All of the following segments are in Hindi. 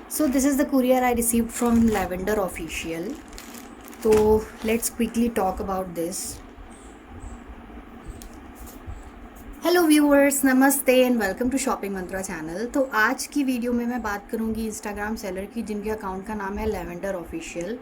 So this is the courier I received from Lavender Official. So let's quickly talk about this. Hello viewers, नमस्ते and welcome to shopping mantra channel. तो आज की वीडियो में मैं बात करूंगी इंस्टाग्राम सेलर की जिनके अकाउंट का नाम है लेवेंडर ऑफिशियल।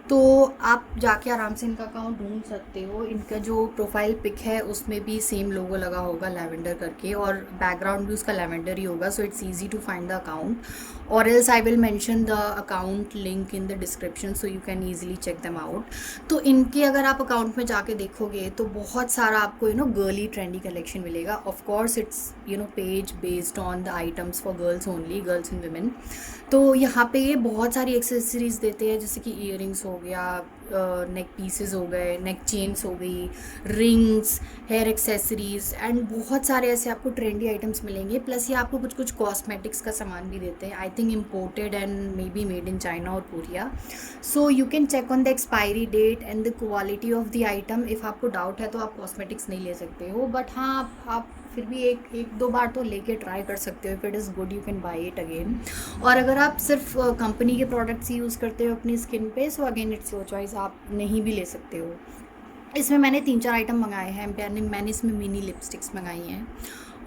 तो आप जाके आराम से इनका अकाउंट ढूंढ सकते हो। इनका जो प्रोफाइल पिक है उसमें भी सेम लोगो लगा होगा लेवेंडर करके, और बैकग्राउंड भी उसका लेवेंडर ही होगा, so it's easy to find the account. और else I will mention the account link in the description so you can easily check them out. तो इनके अगर आप अकाउंट में जाके देखोगे तो बहुत सारा आपको गर्ली ट्रेंडी कलेक्शन मिलेगा। Of course it's page based on the items for girls only, girls and women. तो यहाँ पे ये बहुत सारी एक्सेसरीज देते हैं, जैसे कि ईयरिंग्स हो गया, नेक पीसेस हो गए, नेक चेन्स हो गई, रिंग्स, हेयर एक्सेसरीज एंड बहुत सारे ऐसे आपको ट्रेंडी आइटम्स मिलेंगे। प्लस ये आपको कुछ कुछ कॉस्मेटिक्स का सामान भी देते हैं, I think imported and maybe made in China और Korea. So you can check on the expiry date and the quality of the item. If आपको डाउट है तो आप कॉस्मेटिक्स नहीं ले सकते हो, बट हाँ आप फिर भी एक दो बार तो लेके ट्राई कर सकते हो। If it is good you can buy it again. और अगर आप सिर्फ कंपनी के प्रोडक्ट्स ही यूज़ करते हो अपनी स्किन पे, so again it's your choice, आप नहीं भी ले सकते हो। इसमें मैंने 3-4 आइटम मंगाए हैं। मैंने इसमें मिनी लिपस्टिक्स मंगाई हैं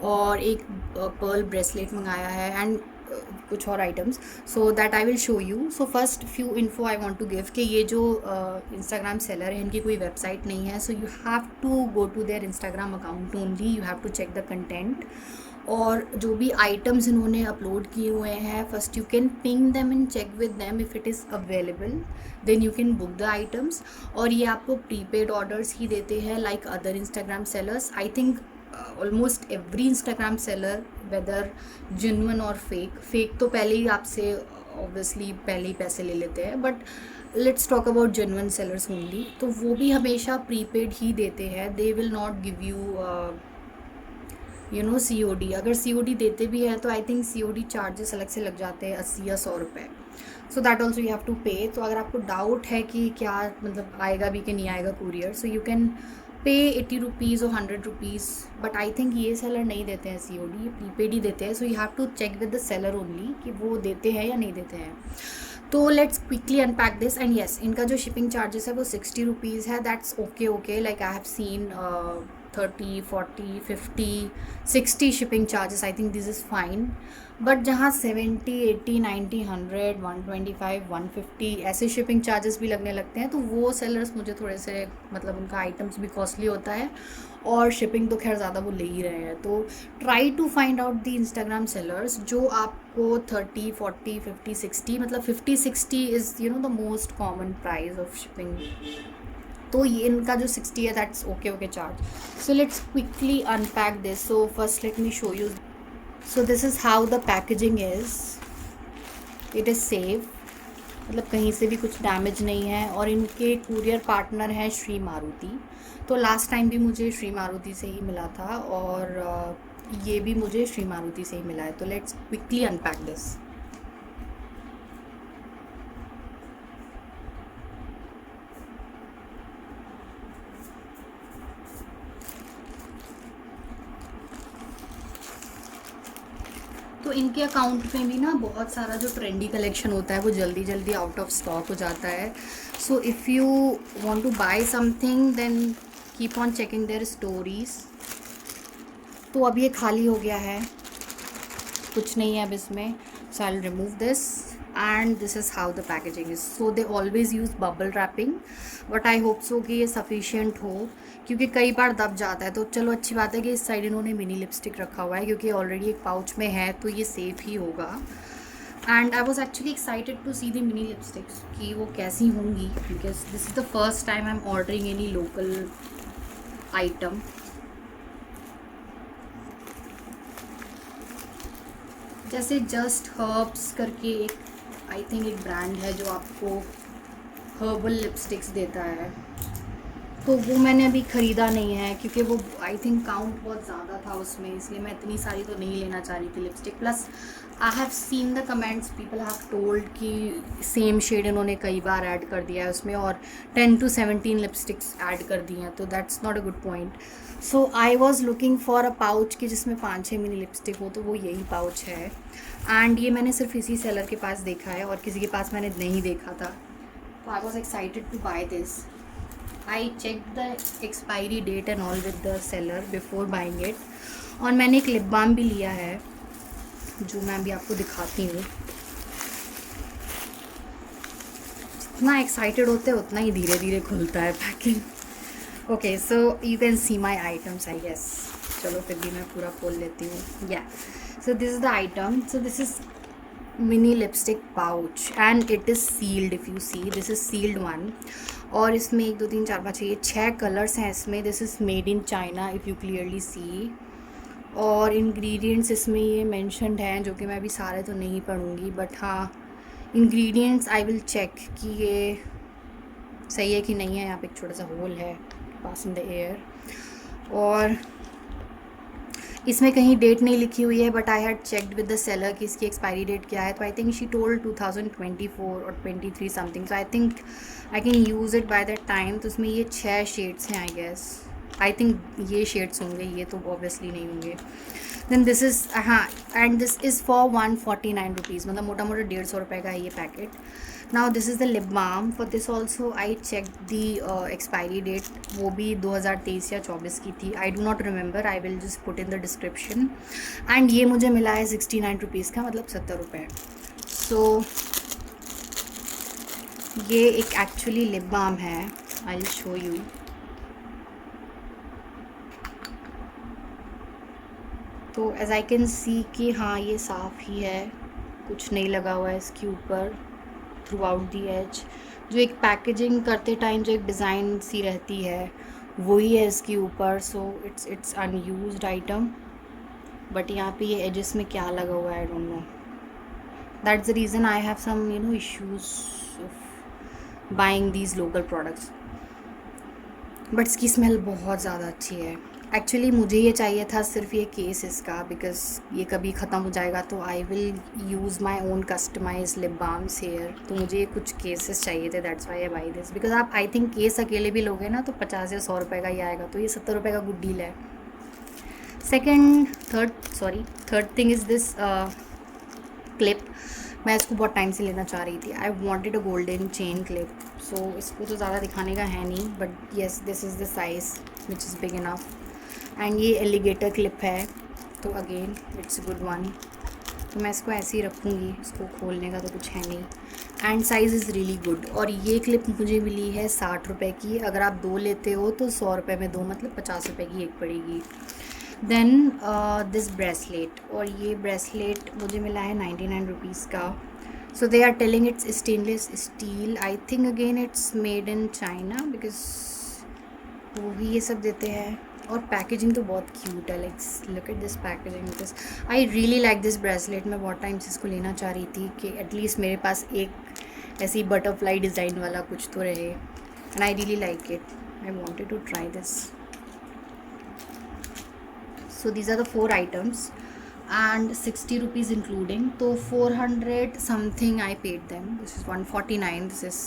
और एक पर्ल ब्रेसलेट मंगाया है एंड कुछ और items, so that I will show you. So first few info I want to give कि ये जो इंस्टाग्राम सेलर है इनकी कोई वेबसाइट नहीं है, so you have to go to their Instagram account only, you have to check the content. और जो भी आइटम्स इन्होंने अपलोड किए हुए हैं, first you can ping them and check with them if it is available, then you can book the items. और ये आपको प्रीपेड ऑर्डर्स ही देते हैं like other Instagram sellers. I think almost every Instagram seller, whether genuine और फेक तो पहले ही आपसे ऑब्वियसली पहले ही पैसे ले लेते हैं, but let's talk about genuine sellers only. तो वो भी हमेशा प्रीपेड ही देते हैं, they will not give you COD। अगर COD देते भी हैं तो आई थिंक COD चार्जेस अलग से लग जाते हैं 80 या 100 रुपये, so that also you have to pay. तो अगर आपको डाउट है कि क्या मतलब आएगा भी कि नहीं आएगा courier, so you can pay 80 rupees और 100 रुपीज़, बट आई थिंक ये सेलर नहीं देते हैं COD, ये प्रीपेड ही देते हैं। So you have to check with the seller only कि वो देते हैं या नहीं देते हैं। तो let's quickly unpack this and yes, इनका जो शिपिंग चार्जेस है वो 60 रुपीज़ है। That's okay, like I have seen 30, 40, 50, 60 shipping charges, I think this is fine. But जहाँ 70, 80, 90, 100, 125, 150 ऐसे शिपिंग चार्जेस भी लगने लगते हैं, तो वो सेलर्स मुझे थोड़े से मतलब उनका आइटम्स भी कॉस्टली होता है और शिपिंग तो खैर ज़्यादा वो ले ही रहे हैं। तो try to find out the Instagram sellers जो आपको 30, 40, 50, 60, मतलब 50, 60 is the most common price of shipping. तो ये इनका जो 60 है that's okay charge. So let's quickly unpack this. So first let me show you. So this is how the packaging is, it is safe, मतलब कहीं से भी कुछ डैमेज नहीं है। और इनके कुरियर पार्टनर है श्री मारुति। तो लास्ट टाइम भी मुझे श्री मारुति से ही मिला था और ये भी मुझे श्री मारुति से ही मिला है। तो लेट्स क्विकली अनपैक दिस। तो इनके अकाउंट में भी ना बहुत सारा जो ट्रेंडी कलेक्शन होता है वो जल्दी जल्दी आउट ऑफ स्टॉक हो जाता है। So if you want to buy something then keep on checking their stories. तो अब ये खाली हो गया है, कुछ नहीं है अब इसमें, so I will remove this and this is how the packaging is. So they always use bubble wrapping, but I hope so कि ये सफिशिएंट हो, क्योंकि कई बार दब जाता है। तो चलो अच्छी बात है कि इस साइड इन्होंने मिनी लिपस्टिक रखा हुआ है, क्योंकि ऑलरेडी एक पाउच में है तो ये सेफ़ ही होगा। And I was actually excited to see the mini lipsticks कि वो कैसी होंगी, because this is the first time I am ordering any local item. जैसे जस्ट हर्ब्स करके एक आई थिंक एक ब्रांड है जो आपको हर्बल लिपस्टिक्स देता है, तो वो मैंने अभी ख़रीदा नहीं है क्योंकि वो आई थिंक काउंट बहुत ज़्यादा था उसमें, इसलिए मैं इतनी सारी तो नहीं लेना चाह रही थी lipstick. Plus I have seen the comments, people have told कि सेम शेड इन्होंने कई बार ऐड कर दिया है उसमें और 10 to 17 लिपस्टिक्स ऐड कर दी हैं, तो that's not a good point. So I was looking for a pouch कि जिसमें 5-6 मिनी लिपस्टिक हो, तो वो यही पाउच है। एंड ये मैंने सिर्फ इसी सेलर के पास देखा है और किसी के पास मैंने नहीं देखा था, तो I was excited two by this. I checked the expiry date and all with the seller before buying it। और मैंने एक लिप बाम भी लिया है जो मैं अभी आपको दिखाती हूँ। जितना एक्साइटेड होते हैं उतना ही धीरे धीरे खुलता है packing. Okay, so you can see my items I guess. चलो फिर भी मैं पूरा खोल लेती हूँ। Yeah so this is the item. So this is mini lipstick pouch and it is sealed. If you see, this is sealed one. और इसमें 1 2 3 4 5 6 कलर्स हैं इसमें। This is made in China if you clearly see. और इंग्रेडिएंट्स इसमें ये मेंशन्ड हैं जो कि मैं अभी सारे तो नहीं पढ़ूँगी, बट हाँ इंग्रेडिएंट्स आई विल चेक कि ये सही है कि नहीं है। यहाँ पे एक छोटा सा होल है, पास इन द एयर। और इसमें कहीं डेट नहीं लिखी हुई है, but I had checked with the seller कि इसकी एक्सपायरी डेट क्या है, तो आई थिंक शी टोल्ड 2024 और 23 something. So I think I can use it by that time. तो इसमें ये 6 शेड्स हैं आई गेस। आई थिंक ये शेड्स होंगे, ये तो ऑब्वियसली नहीं होंगे। देन दिस इज़, हाँ, and this is for 149 rupees, मतलब मोटा मोटा 150 रुपये का है ये पैकेट। Now this is the lip balm. For this also I check the expiry date, वो भी 2023 या 24 की थी। I do not remember, I will just put in the description. And ये मुझे मिला है 69 रुपीज़ का, मतलब 70 रुपये। सो ये एक एक्चुअली लिप बाम है। आई विल शो यू। तो एज आई कैन सी कि हाँ ये साफ़ ही है, कुछ नहीं लगा हुआ है इसके ऊपर थ्रू आउट दी एज। जो एक पैकेजिंग करते टाइम जो एक डिज़ाइन सी रहती है वही है इसके ऊपर। So it's unused item, but यहाँ पे ये एजेस में क्या लगा हुआ है I don't know. That's the reason I have some issues of buying these local products. But इसकी स्मेल बहुत ज़्यादा अच्छी है। एक्चुअली मुझे ये चाहिए था सिर्फ ये केस इसका, बिकॉज ये कभी ख़त्म हो जाएगा तो I will use my own customise lip balms here. तो मुझे ये कुछ केसेस चाहिए थे, that's why I buy this. Because आप आई थिंक केस अकेले भी लोगे ना तो 50 या 100 रुपये का ही आएगा, तो ये 70 रुपये का गुड डील है। Third thing is this clip. मैं इसको बहुत टाइम से लेना चाह रही थी। I wanted a golden chain clip. So इसको तो ज़्यादा दिखाने का है नहीं, but yes this is the size which is big enough. And ये एलिगेटर क्लिप है, तो अगेन इट्स गुड वन। तो मैं इसको ऐसे ही रखूँगी, इसको खोलने का तो कुछ है नहीं। And size is really good. और ये क्लिप मुझे मिली है 60 रुपये की। अगर आप 2 लेते हो तो 100 रुपये में 2, मतलब 50 रुपये की एक पड़ेगी। देन दिस ब्रेसलेट, और ये ब्रेसलेट मुझे मिला है 99 रुपीज़ का। So they are telling it's stainless steel. I think again it's made in China, because वो भी ये सब देते हैं। और पैकेजिंग तो बहुत क्यूट है, like look at this packaging, because I really like this bracelet. मैं बहुत टाइम से इसको लेना चाह रही थी कि एटलीस्ट मेरे पास एक ऐसी बटरफ्लाई डिज़ाइन वाला कुछ तो रहे, and I really like it. I wanted to try this. So these are the 4 items and 60 rupees including, तो 400 something I paid them. This is 149, this is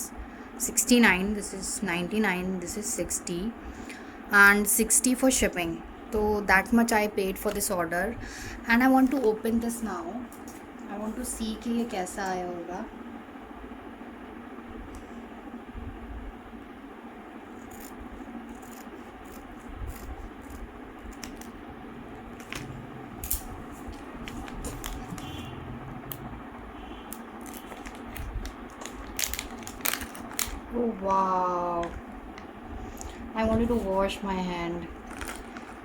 69, this is 99, this is 60 and 60 for shipping. So that much I paid for this order and I want to open this now. I want to see कि ये कैसा आया होगा। Oh wow, I wanted to wash my hand,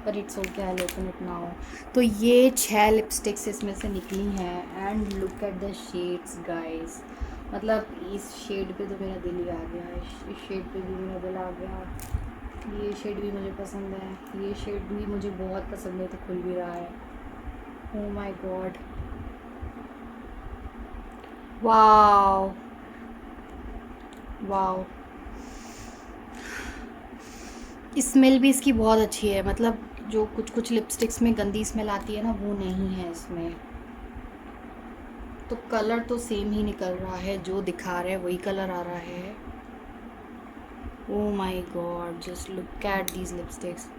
but it's okay, I'll open it now. तो ये 6 लिपस्टिक्स इसमें से निकली हैं and look at the shades guys. मतलब इस शेड पे तो मेरा दिल ही आ गया, इस शेड पे भी मेरा दिल आ गया। ये शेड भी मुझे पसंद है, ये शेड भी मुझे बहुत पसंद है, तो खुल भी रहा है। Oh my God, wow wow. Smell भी इसकी बहुत अच्छी है, मतलब जो कुछ कुछ लिपस्टिक्स में गंदी स्मेल आती है ना, वो नहीं है इसमें। तो कलर तो सेम ही निकल रहा है, जो दिखा रहे हैं वही कलर आ रहा है। Oh my God, just look at these lipsticks.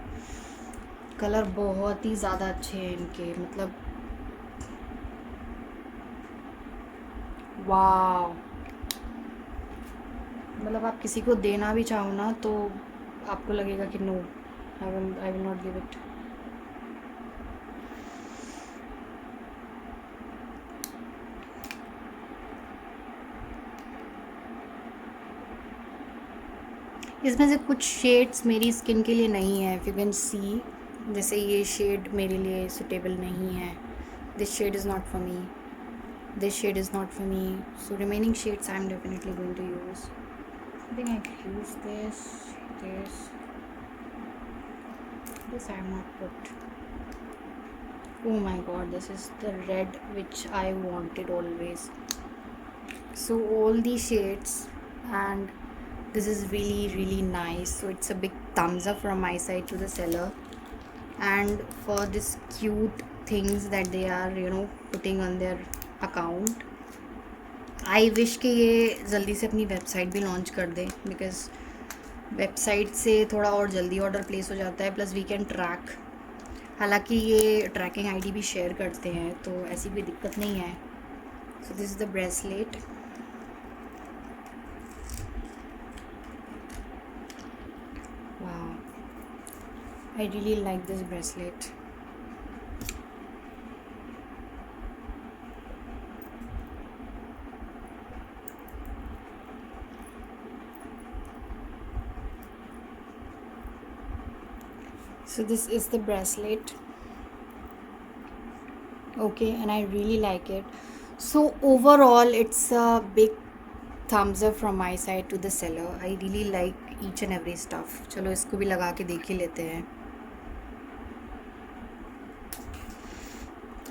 Colour बहुत ही ज़्यादा अच्छे हैं इनके, मतलब वाह। मतलब आप किसी को देना भी चाहो ना तो आपको लगेगा कि no, I will not give it. इसमें से कुछ शेड्स मेरी स्किन के लिए नहीं है, इफ यू कैन सी। जैसे ये शेड मेरे लिए सुटेबल नहीं है, this shade is not for me, this shade is not for me. So remaining shades I'm definitely going to use. I think I could use this I have not put. Oh my god, this is the red which I wanted always. So all these shades, and this is really nice. So it's a big thumbs up from my side to the seller, and for this cute things that they are putting on their account. I wish कि ये जल्दी से अपनी वेबसाइट भी लॉन्च कर दे, बिकॉज़ वेबसाइट से थोड़ा और जल्दी ऑर्डर प्लेस हो जाता है, प्लस वी कैन ट्रैक। हालांकि ये ट्रैकिंग आईडी भी शेयर करते हैं, तो ऐसी कोई दिक्कत नहीं है। So this is the bracelet. वाह, I really like this bracelet. So this is the bracelet. Okay, and I really like it. So overall it's a big thumbs up from my side to the seller. I really like each and every stuff. चलो इसको भी लगा के देख ही लेते हैं।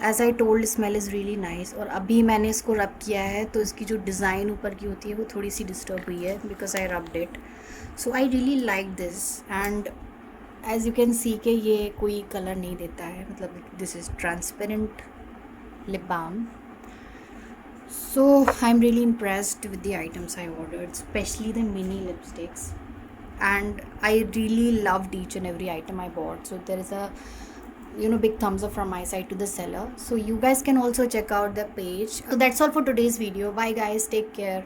As I told, smell is really nice. और अभी मैंने इसको रब किया है तो इसकी जो डिज़ाइन ऊपर की होती है वो थोड़ी सी डिस्टर्ब हुई है, because I rubbed it. So I really like this, and as you can see के ये कोई कलर नहीं देता है, मतलब this is transparent lip balm. So I'm really impressed with the items I ordered, especially the mini lipsticks, and I really loved each and every item I bought. So there is a big thumbs up from my side to the seller. So you guys can also check out the page. So that's all for today's video. Bye guys, take care.